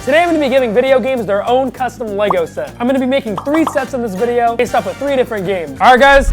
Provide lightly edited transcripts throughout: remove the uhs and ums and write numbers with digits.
Today I'm going to be giving video games their own custom Lego set. I'm going to be making 3 sets in this video based off of 3 different games. Alright guys,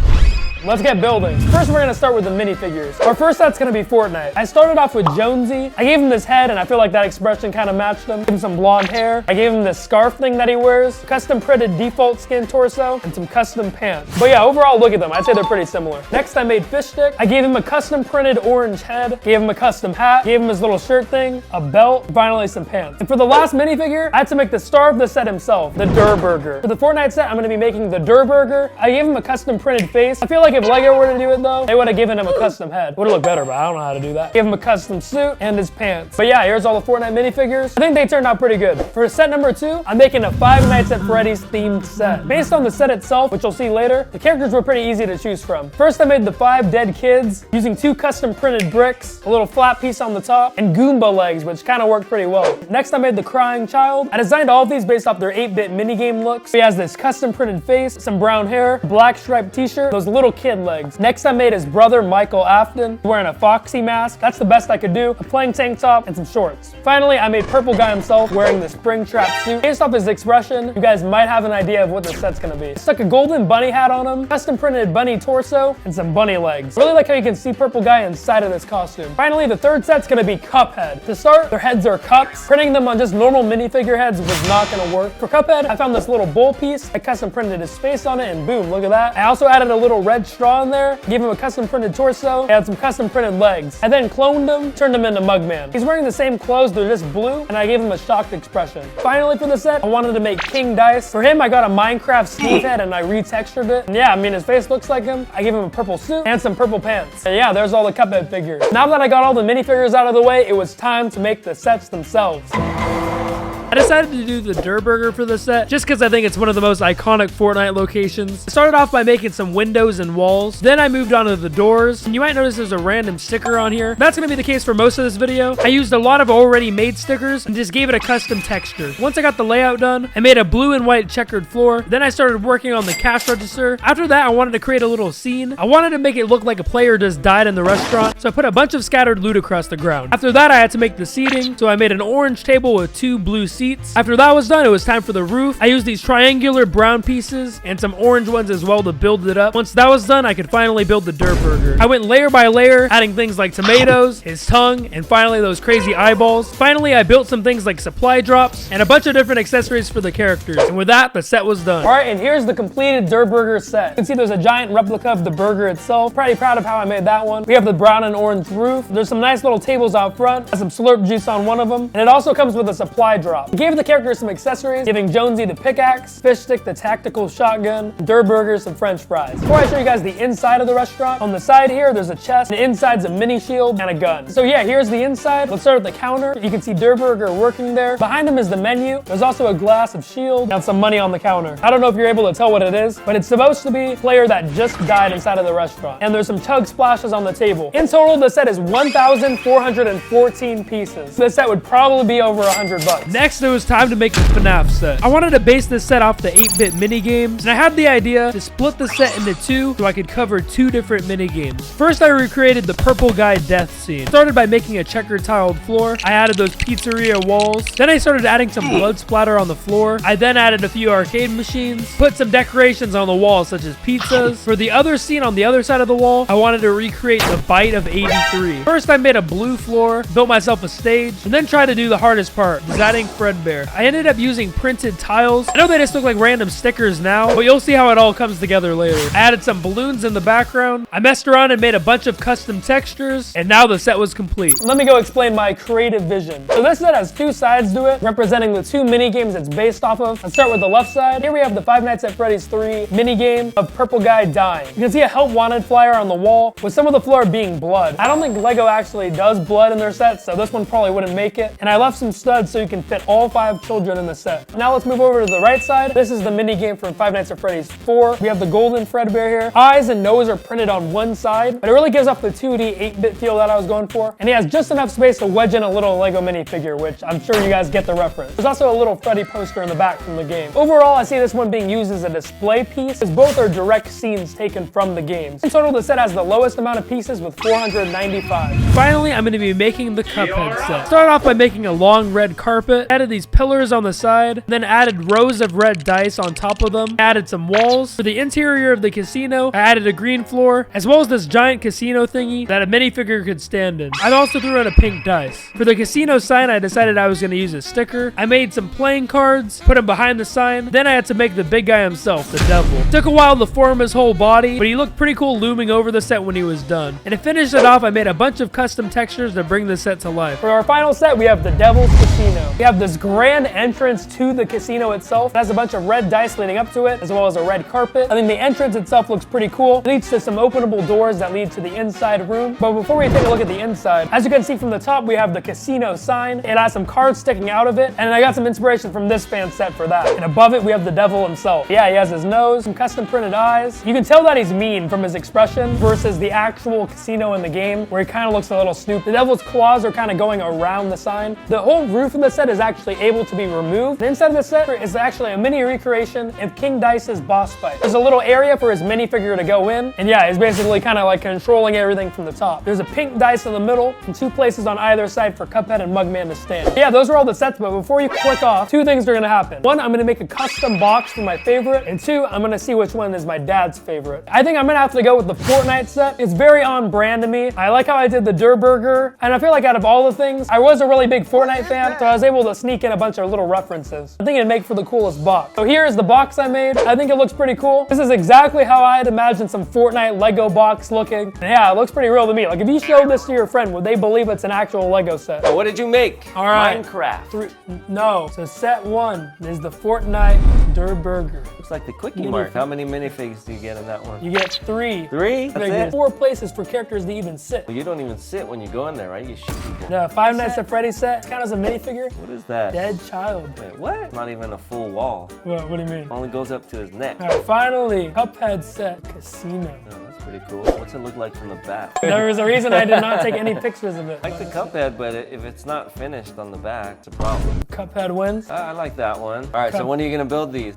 let's get building. First, we're gonna start with the minifigures. Our first set's gonna be Fortnite. I started off with Jonesy. I gave him this head, and I feel like that expression kind of matched him. Gave him some blonde hair. I gave him this scarf thing that he wears, custom printed default skin torso, and some custom pants. But yeah, overall, look at them. I'd say they're pretty similar. Next, I made Fish Stick. I gave him a custom printed orange head, gave him a custom hat, gave him his little shirt thing, a belt, and finally some pants. And for the last minifigure, I had to make the star of the set himself, the Durr Burger. For the Fortnite set, I'm gonna be making the Durr Burger. I gave him a custom printed face. I feel like if Lego were to do it though, they would have given him a custom head. Would have looked better, but I don't know how to do that. Give him a custom suit and his pants. But yeah, here's all the Fortnite minifigures. I think they turned out pretty good. For set number 2, I'm making a Five Nights at Freddy's themed set. Based on the set itself, which you'll see later, the characters were pretty easy to choose from. First, I made the 5 dead kids using 2 custom printed bricks, a little flat piece on the top, and Goomba legs, which kind of worked pretty well. Next, I made the crying child. I designed all of these based off their 8-bit minigame looks. He has this custom printed face, some brown hair, black striped t-shirt, those little kid legs. Next, I made his brother, Michael Afton, wearing a Foxy mask. That's the best I could do. A plain tank top and some shorts. Finally, I made Purple Guy himself wearing the Springtrap suit. Based off his expression, you guys might have an idea of what the set's gonna be. I stuck a golden bunny hat on him, custom printed bunny torso, and some bunny legs. I really like how you can see Purple Guy inside of this costume. Finally, the third set's gonna be Cuphead. To start, their heads are cups. Printing them on just normal minifigure heads was not gonna work. For Cuphead, I found this little bowl piece. I custom printed his face on it, and boom, look at that. I also added a little red straw in there, gave him a custom printed torso, and some custom printed legs. I then cloned him, turned him into Mugman. He's wearing the same clothes, they're just blue, and I gave him a shocked expression. Finally, for the set, I wanted to make King Dice. For him, I got a Minecraft Steve head and I retextured it. And yeah, I mean, his face looks like him. I gave him a purple suit and some purple pants. And yeah, there's all the Cuphead figures. Now that I got all the minifigures out of the way, it was time to make the sets themselves. I decided to do the Durr Burger for the set just because I think it's one of the most iconic Fortnite locations. I started off by making some windows and walls. Then I moved on to the doors. And you might notice there's a random sticker on here. That's going to be the case for most of this video. I used a lot of already made stickers and just gave it a custom texture. Once I got the layout done, I made a blue and white checkered floor. Then I started working on the cash register. After that, I wanted to create a little scene. I wanted to make it look like a player just died in the restaurant. So I put a bunch of scattered loot across the ground. After that, I had to make the seating. So I made an orange table with 2 blue seats. After that was done, it was time for the roof. I used these triangular brown pieces and some orange ones as well to build it up. Once that was done, I could finally build the Durr Burger. I went layer by layer, adding things like tomatoes, his tongue, and finally those crazy eyeballs. Finally, I built some things like supply drops and a bunch of different accessories for the characters. And with that, the set was done. Alright, and here's the completed Durr Burger set. You can see there's a giant replica of the burger itself. Pretty proud of how I made that one. We have the brown and orange roof. There's some nice little tables out front. Has some slurp juice on one of them. And it also comes with a supply drop. I gave the characters some accessories, giving Jonesy the pickaxe, Fish Stick the tactical shotgun, Durr Burger some french fries. Before I show you guys the inside of the restaurant, on the side here, there's a chest, and inside's a mini shield and a gun. So yeah, here's the inside. Let's start at the counter. You can see Durr Burger working there. Behind him is the menu. There's also a glass of shield and some money on the counter. I don't know if you're able to tell what it is, but it's supposed to be a player that just died inside of the restaurant. And there's some chug splashes on the table. In total, the set is 1,414 pieces. This set would probably be over $100. Next, it was time to make the FNAF set. I wanted to base this set off the 8-bit minigames, and I had the idea to split the set into 2 so I could cover 2 different minigames. First, I recreated the Purple Guy death scene. Started by making a checkered tiled floor. I added those pizzeria walls. Then I started adding some blood splatter on the floor. I then added a few arcade machines, put some decorations on the wall such as pizzas. For the other scene on the other side of the wall, I wanted to recreate the bite of 83. First, I made a blue floor, built myself a stage, and then tried to do the hardest part, designing Fredbear. I ended up using printed tiles. I know they just look like random stickers now, but you'll see how it all comes together later. I added some balloons in the background. I messed around and made a bunch of custom textures, and now the set was complete. Let me go explain my creative vision. So this set has 2 sides to it, representing the 2 mini games it's based off of. Let's start with the left side. Here we have the Five Nights at Freddy's 3 mini game of Purple Guy dying. You can see a help wanted flyer on the wall, with some of the floor being blood. I don't think Lego actually does blood in their sets, so this one probably wouldn't make it. And I left some studs so you can fit all 5 children in the set. Now let's move over to the right side. This is the mini game from Five Nights at Freddy's 4. We have the golden Fredbear here. Eyes and nose are printed on one side, but it really gives off the 2D 8-bit feel that I was going for. And he has just enough space to wedge in a little Lego minifigure, which I'm sure you guys get the reference. There's also a little Freddy poster in the back from the game. Overall, I see this one being used as a display piece, as both are direct scenes taken from the games. In total, the set has the lowest amount of pieces with 495. Finally, I'm going to be making the Cuphead set. Started off by making a long red carpet, added these these pillars on the side, then added rows of red dice on top of them, added some walls. For the interior of the casino, I added a green floor, as well as this giant casino thingy that a minifigure could stand in. I also threw in a pink dice. For the casino sign, I decided I was going to use a sticker. I made some playing cards, put them behind the sign, then I had to make the big guy himself, the devil. It took a while to form his whole body, but he looked pretty cool looming over the set when he was done. And to finish it off, I made a bunch of custom textures to bring the set to life. For our final set, we have the Devil's Casino. We have this grand entrance to the casino itself. It has a bunch of red dice leading up to it, as well as a red carpet. I think the entrance itself looks pretty cool. It leads to some openable doors that lead to the inside room. But before we take a look at the inside, as you can see from the top, we have the casino sign. It has some cards sticking out of it, and I got some inspiration from this fan set for that. And above it, we have the devil himself. Yeah, he has his nose, some custom printed eyes. You can tell that he's mean from his expression versus the actual casino in the game, where he kind of looks a little snoop. The devil's claws are kind of going around the sign. The whole roof of the set is actually able to be removed. The inside of the set is actually a mini recreation of King Dice's boss fight. There's a little area for his minifigure to go in, and yeah, he's basically kind of like controlling everything from the top. There's a pink dice in the middle, and 2 places on either side for Cuphead and Mugman to stand. Yeah, those are all the sets, but before you click off, 2 things are gonna happen. 1, I'm gonna make a custom box for my favorite, and 2, I'm gonna see which one is my dad's favorite. I think I'm gonna have to go with the Fortnite set. It's very on brand to me. I like how I did the Durr Burger, and I feel like out of all the things, I was a really big Fortnite fan, so I was able to sneak in a bunch of little references. I think it'd make for the coolest box. So here's the box I made. I think it looks pretty cool. This is exactly how I had imagined some Fortnite Lego box looking. And yeah, it looks pretty real to me. Like if you showed this to your friend, would they believe it's an actual Lego set? What did you make? All right. Minecraft. No. So set 1 is the Fortnite Durr Burger. Looks like the quickie mart. How many minifigs do you get in that one? You get 3. 3? That's it? 4 places for characters to even sit. Well, you don't even sit when you go in there, right? You shoot people. The Five Nights at Freddy's set counts as a minifigure. What is that? Dead child. Wait, what? Not even a full wall. What do you mean? Only goes up to his neck. All right, finally, Cuphead set Casino. Oh, that's pretty cool. What's it look like from the back? There was a reason I did not take any pictures of it. I like the Cuphead, but if it's not finished on the back, it's a problem. Cuphead wins. I like that one. All right, so when are you gonna build these?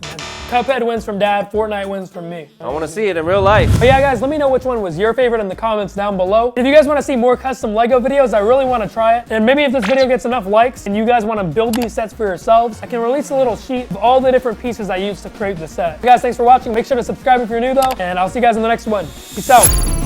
Cuphead wins from Dad, Fortnite wins from me. I want to see it in real life. But yeah, guys, let me know which one was your favorite in the comments down below. If you guys want to see more custom Lego videos, I really want to try it. And maybe if this video gets enough likes and you guys want to build these sets for yourselves, I can release a little sheet of all the different pieces I used to create the set. Guys, thanks for watching. Make sure to subscribe if you're new though, and I'll see you guys in the next one. Peace out.